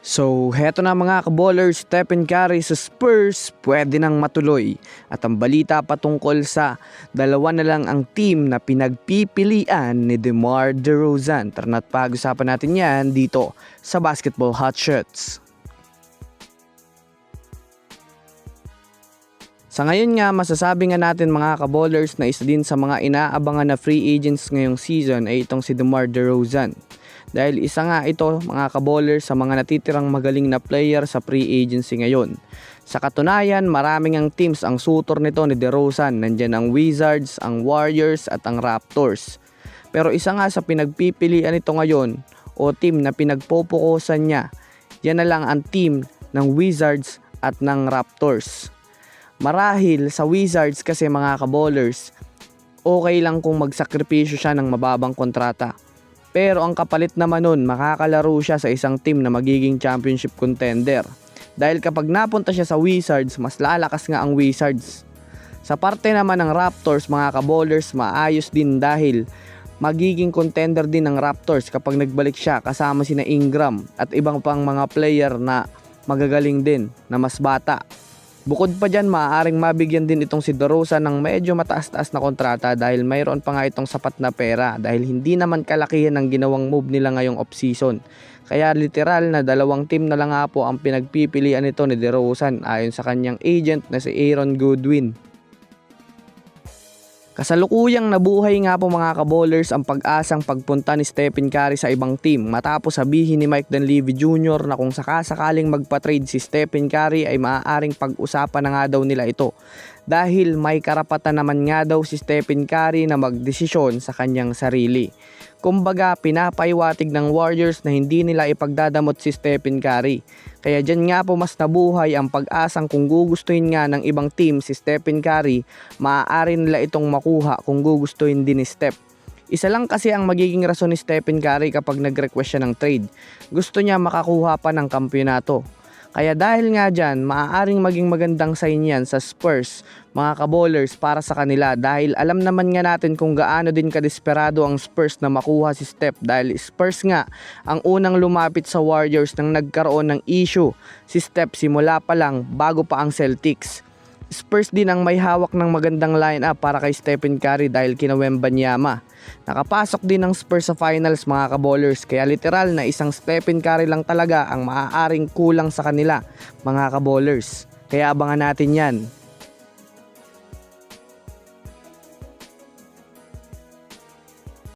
So, heto na mga kaballers, Stephen Curry sa Spurs pwede nang matuloy. At ang balita patungkol sa dalawa na lang ang team na pinagpipilian ni DeMar DeRozan. Tara na't pag-usapan natin yan dito sa Basketball Hot Shots. Sa ngayon nga, masasabi nga natin mga kaballers na isa din sa mga inaabangan na free agents ngayong season ay itong si DeMar DeRozan. Dahil isa nga ito mga kaballers sa mga natitirang magaling na player sa free agency ngayon. Sa katunayan, maraming ang teams ang sutor nito ni DeRozan. Nandyan ang Wizards, ang Warriors at ang Raptors. Pero isa nga sa pinagpipilian nito ngayon o team na pinagpopokusan niya, yan na lang ang team ng Wizards at ng Raptors. Marahil sa Wizards kasi mga kaballers, okay lang kung magsakripisyo siya ng mababang kontrata. Pero ang kapalit naman nun, makakalaro siya sa isang team na magiging championship contender. Dahil kapag napunta siya sa Wizards, mas lalakas nga ang Wizards. Sa parte naman ng Raptors, mga kaballers, maayos din dahil magiging contender din ng Raptors kapag nagbalik siya kasama sina Ingram at ibang pang mga player na magagaling din na mas bata. Bukod pa dyan, maaaring mabigyan din itong si DeRozan ng medyo mataas-taas na kontrata dahil mayroon pa nga itong sapat na pera dahil hindi naman kalakihan ang ginawang move nila ngayong off-season. Kaya literal na dalawang team na lang nga po ang pinagpipilian nito ni DeRozan ayon sa kanyang agent na si Aaron Goodwin. Kasalukuyang nabuhay nga po mga kaballers ang pag-asang pagpunta ni Stephen Curry sa ibang team matapos sabihin ni Mike Dunleavy Jr. na kung sakasakaling magpa-trade si Stephen Curry ay maaaring pag-usapan na nga daw nila ito dahil may karapatan naman nga daw si Stephen Curry na magdesisyon sa kanyang sarili. Kumbaga pinapaiwatig ng Warriors na hindi nila ipagdadamot si Stephen Curry. Kaya dyan nga po mas nabuhay ang pag-asang kung gugustuhin nga ng ibang team si Stephen Curry, maaari nila itong makuha kung gugustuhin din ni Steph. Isa lang kasi ang magiging rason ni Stephen Curry kapag nag-request siya ng trade. Gusto niya makakuha pa ng kampyonato. Kaya dahil nga dyan, maaaring maging magandang sign yan sa Spurs, mga kaballers, para sa kanila dahil alam naman nga natin kung gaano din kadesperado ang Spurs na makuha si Steph dahil Spurs nga ang unang lumapit sa Warriors nang nagkaroon ng issue si Steph simula pa lang bago pa ang Celtics. Spurs din ang may hawak ng magandang lineup para kay Stephen Curry dahil kina Wembanyama. Nakapasok din ng Spurs sa finals mga kaballers kaya literal na isang Stephen Curry lang talaga ang maaaring kulang sa kanila mga kaballers. Kaya abangan natin yan.